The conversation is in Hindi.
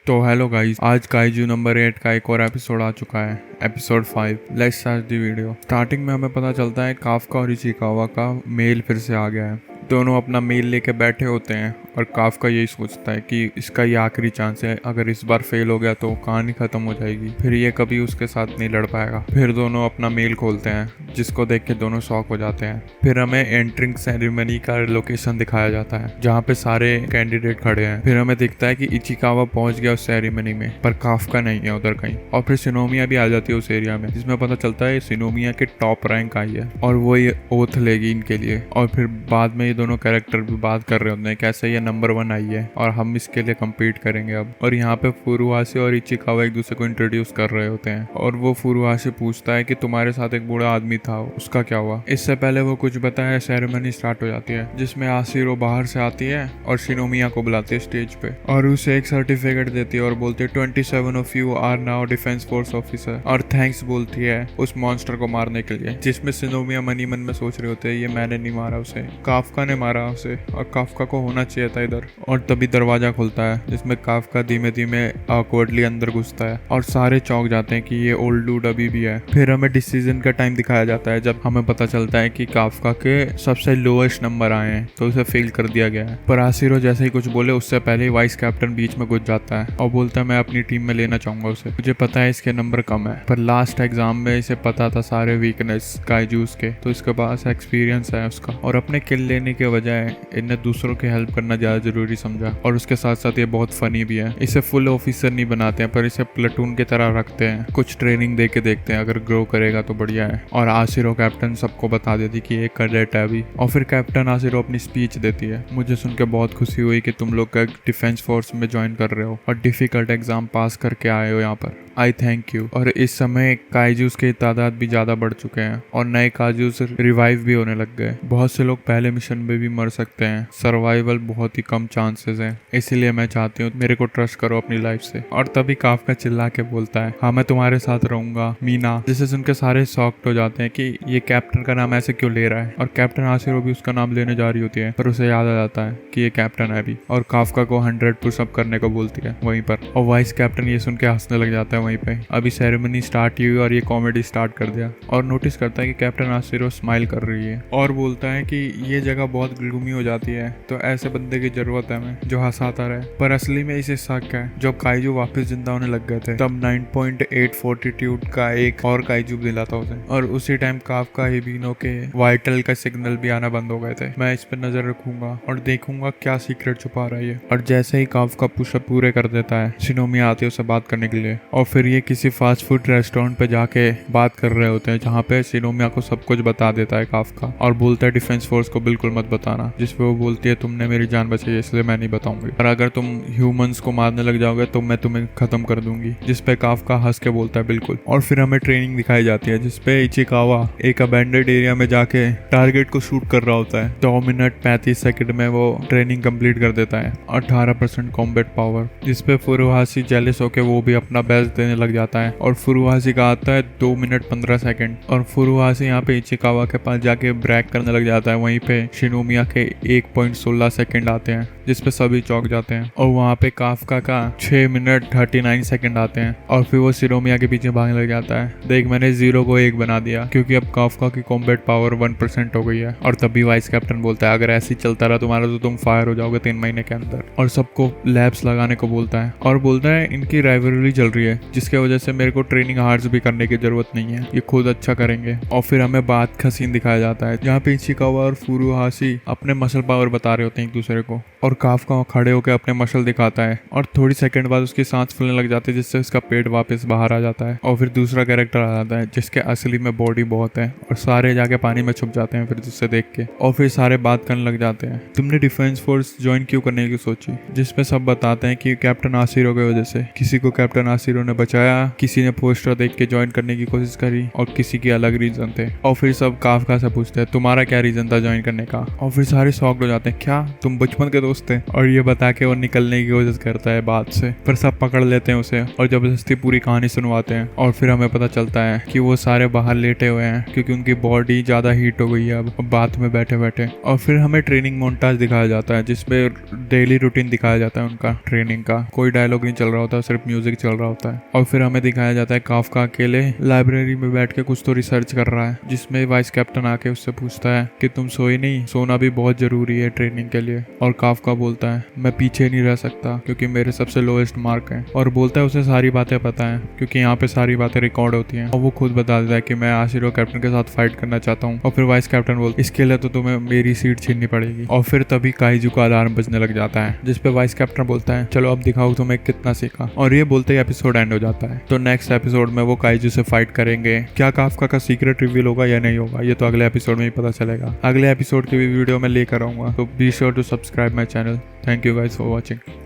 तो हेलो गाइस, आज काइजू नंबर 8 का एक और एपिसोड आ चुका है। Episode 5। Let's start the video. Starting में हमें पता चलता है काफका और इचिकावा का मेल फिर से आ गया है। दोनों अपना मेल लेके बैठे होते हैं और काफका यही सोचता है कि इसका ये आखिरी चांस है, अगर इस बार फेल हो गया तो कहानी खत्म हो जाएगी, फिर ये कभी उसके साथ नहीं लड़ पाएगा। फिर दोनों अपना मेल खोलते हैं जिसको देख के दोनों शॉक हो जाते हैं। फिर हमें एंट्रिंग सेरेमनी का लोकेशन दिखाया जाता है जहाँ पे सारे कैंडिडेट खड़े हैं। फिर हमें दिखता है कि इचिकावा पहुंच गया उस सेरेमनी में, पर काफका नहीं है उधर कहीं। और फिर सिनोमिया भी आ जाती है उस एरिया में, जिसमें पता चलता है सिनोमिया के टॉप रैंक आई है और वो ये ओथ लेगी इनके लिए। और फिर बाद में ये दोनों कैरेक्टर भी बात कर रहे होते हैं कैसे ये नंबर 1 आई है और हम इसके लिए कम्पीट करेंगे अब। और यहाँ पे फुरुहाशी और इचिकावा एक दूसरे को इंट्रोड्यूस कर रहे होते हैं और वो फुरुहाशी पूछता है कि तुम्हारे साथ एक बूढ़ा आदमी था, उसका क्या हुआ। इससे पहले वो कुछ बताया, सेरेमनी स्टार्ट हो जाती है जिसमें आशिरो बाहर से आती है और सिनोमिया को बुलाती है स्टेज पे और उसे एक सर्टिफिकेट देती है और बोलती है 27 of you are now defence force officer, और थैंक्स बोलती है उस मॉन्स्टर को मारने के लिए। जिसमें सिनोमिया मनी मन में सोच रहे होते हैं ये मैंने नहीं मारा उसे, काफका ने मारा उसे और काफका को होना चाहिए था इधर। और तभी दरवाजा खुलता है जिसमें काफका धीमे धीमे ऑकवर्डली अंदर घुसता है और सारे चौंक जाते हैं कि ये ओल्ड डूड अभी भी है। फिर हमें डिसीजन का टाइम दिखाया जाता है जब हमें पता चलता है कि काफका के सबसे लोएस्ट नंबर आए हैं तो उसे फेल कर दिया गया है। पर आशिरो जैसे ही कुछ बोले उससे पहले ही वाइस कैप्टन बीच में घुस जाता है और बोलता है मैं अपनी टीम में लेना चाहूंगा उसे, मुझे पता है इसके नंबर कम है पर लास्ट एग्जाम में इसे पता था सारे वीकनेस काइजूस के, तो इसके पास एक्सपीरियंस है उसका। और अपने किल लेने के बजाय इन्हें दूसरों की हेल्प करना ज्यादा जरूरी समझा। और उसके साथ साथ ये बहुत फनी भी है। इसे फुल ऑफिसर नहीं बनाते हैं पर इसे प्लेटून की तरह रखते हैं, कुछ ट्रेनिंग दे के देखते हैं, अगर ग्रो करेगा तो बढ़िया है। और आशिरो कैप्टन सबको बता देती कि एक कैडेट है अभी। और फिर कैप्टन आशिरो अपनी स्पीच देती है। मुझे सुन के बहुत खुशी हुई कि तुम लोग डिफेंस फोर्स में ज्वाइन कर रहे हो और डिफिकल्ट एग्जाम पास करके आए हो यहाँ पर, आई थैंक यू। और इस समय काइजूस की तादाद भी ज्यादा बढ़ चुके हैं और नए काइजूस रिवाइव भी होने लग गए। बहुत से लोग पहले मिशन में भी मर सकते हैं, सर्वाइवल बहुत ही कम चांसेस हैं, इसीलिए मैं चाहती हूँ मेरे को ट्रस्ट करो अपनी लाइफ से। और तभी काफका चिल्ला के बोलता है हाँ मैं तुम्हारे साथ रहूंगा मीना। जिसे सुनकर सारे शॉक्ड हो जाते हैं कि ये कैप्टन का नाम ऐसे क्यों ले रहा है। और कैप्टन आशिरो भी उसका नाम लेने जा रही होती है पर उसे याद आ जाता है कि ये कैप्टन है अभी, और काफका को 100 पुशअप करने को बोलती है वहीं पर। और वाइस कैप्टन ये सुन के हंसने लग जाता है वहीं पे। अभी सेरेमनी स्टार्ट हुई और ये कॉमेडी स्टार्ट कर दिया और नोटिस करता है कि कैप्टन आशिरो स्माइल कर रही है और बोलता है कि ये जगह बहुत ग्लूमी हो जाती है तो ऐसे बंदे की जरूरत है हमें जो हंसाता रहे। पर असली में इसे शक है, जब काइजू वापस जिंदा होने लग गए थे तब 9.8 फोर्टिट्यूड का एक और काइजू मिला था उसे, और उसी टाइम काफका हिबिनो के वाइटल का सिग्नल भी आना बंद हो गए थे। मैं इस पर नजर रखूंगा और देखूंगा क्या सीक्रेट छुपा रहा है। और जैसे ही काफका पुशअप पूरे कर देता है सिनोमिया आती है उससे बात करने के लिए और फिर ये किसी फास्ट फूड रेस्टोरेंट पे जाके बात कर रहे होते हैं जहाँ पे सिनोमिया को सब कुछ बता देता है काफका और बोलता है डिफेंस फोर्स को बिल्कुल मत बताना। जिसपे वो बोलती है तुमने मेरी जान बचाई है इसलिए मैं नहीं बताऊंगी, और अगर तुम ह्यूमंस को मारने लग जाओगे तो मैं तुम्हें खत्म कर दूंगी। जिसपे काफका हंस के बोलता है बिल्कुल। और फिर हमें ट्रेनिंग दिखाई जाती है जिसपे इचिकावा एक अबैंडेड एरिया में जाके टारगेट को शूट कर रहा होता है। 2 मिनट 35 सेकंड में वो ट्रेनिंग कंप्लीट कर देता है। 18% कॉम्बैट पावर, जिसपे फुरुहाशी जेलस होके वो भी अपना बेस्ट देने लग जाता है और फुरुहाशी का आता है 2 मिनट 15 सेकंड। और फुरुहाशी यहाँ पे इचिकावा के पास जाके ब्रैक करने लग जाता है, वहीं पे सिनोमिया के 1.16 सेकंड आते हैं जिसपे सभी चौंक जाते हैं। और वहाँ पे काफका का 6 मिनट 39 सेकंड आते हैं और फिर वो सिनोमिया के पीछे भागने लग जाता है। देख मैंने 0 को 1 बना दिया क्योंकि अब काफका की कॉम्बैट पावर 1% हो गई है। और तभी वाइस कैप्टन बोलता है अगर ऐसे ही चलता रहा तुम्हारा तो तुम फायर हो जाओगे 3 महीने के अंदर, और सबको लैब्स लगाने को बोलता है और बोलता है इनकी राइवलरी चल रही है जिसके वजह से मेरे को ट्रेनिंग हार्ड्स भी करने की जरूरत नहीं है, ये खुद अच्छा करेंगे। और फिर हमें बात का सीन दिखाया जाता है जहाँ पे इचिकावा और फुरुहाशी अपने मसल पावर बता रहे होते हैं एक दूसरे को और काफका खड़े होकर अपने मसल दिखाता है और थोड़ी सेकंड बाद उसकी सांस फूलने लग जाती है जिससे उसका पेट वापस बाहर आ जाता है। और फिर दूसरा कैरेक्टर आ जाता है जिसके असली में बॉडी बहुत है और सारे जाके पानी में छुप जाते हैं फिर जिससे देख के। और फिर सारे बात करने लग जाते हैं तुमने डिफेंस फोर्स ज्वाइन क्यों करने की सोची, जिसपे सब बताते हैं कि कैप्टन आशिरो की वजह से। किसी को कैप्टन आशिरो ने बचाया, किसी ने पोस्टर देख के ज्वाइन करने की कोशिश करी और किसी के अलग रीजन थे। और फिर सब काफका से पूछते हैं तुम्हारा क्या रीजन था ज्वाइन करने का, और फिर सारे शॉक्ड हो जाते हैं क्या तुम बचपन के दोस्त दोस्त है, और ये बता के वो निकलने की कोशिश करता है बात से, पर सब पकड़ लेते हैं उसे और जबरदस्ती पूरी कहानी सुनवाते हैं। और फिर हमें पता चलता है कि वो सारे बाहर लेटे हुए हैं क्योंकि उनकी बॉडी ज्यादा हीट हो गई है अब बात में बैठे बैठे। और फिर हमें ट्रेनिंग मोन्टाज दिखाया जाता है जिसमें डेली रूटीन दिखाया जाता है उनका ट्रेनिंग का। कोई डायलॉग नहीं चल रहा होता, सिर्फ म्यूजिक चल रहा होता है। और फिर हमें दिखाया जाता है काफका अकेले लाइब्रेरी में बैठ के कुछ तो रिसर्च कर रहा है, जिसमें वाइस कैप्टन आके उससे पूछता है कि तुम सोई नहीं, सोना भी बहुत जरूरी है ट्रेनिंग के लिए। और काफका बोलता है मैं पीछे नहीं रह सकता क्योंकि मेरे सबसे लोएस्ट मार्क है। और बोलता है उसे सारी बातें पता है क्योंकि यहाँ पे सारी बातें रिकॉर्ड होती हैं। और वो खुद बता देता है कि मैं आशिरो कैप्टन के साथ फाइट करना चाहता हूँ। और फिर वाइस कैप्टन बोलता है इसके लिए तो तुम्हें मेरी सीट छीननी पड़ेगी। और फिर तभी काइजू का अलार्म बजने लग जाता है जिसपे वाइस कैप्टन बोलता है चलो अब दिखाओ तुम्हें कितना सीखा। और ये बोलते ही एपिसोड एंड हो जाता है। तो नेक्स्ट एपिसोड में वो काइजू से फाइट करेंगे। क्या काफका का सीक्रेट रिवील होगा या नहीं होगा, ये तो अगले एपिसोड में ही पता चलेगा। अगले एपिसोड की भी वीडियो मैं लेकर आऊंगा, तो be sure to subscribe my channel. Thank you guys for watching.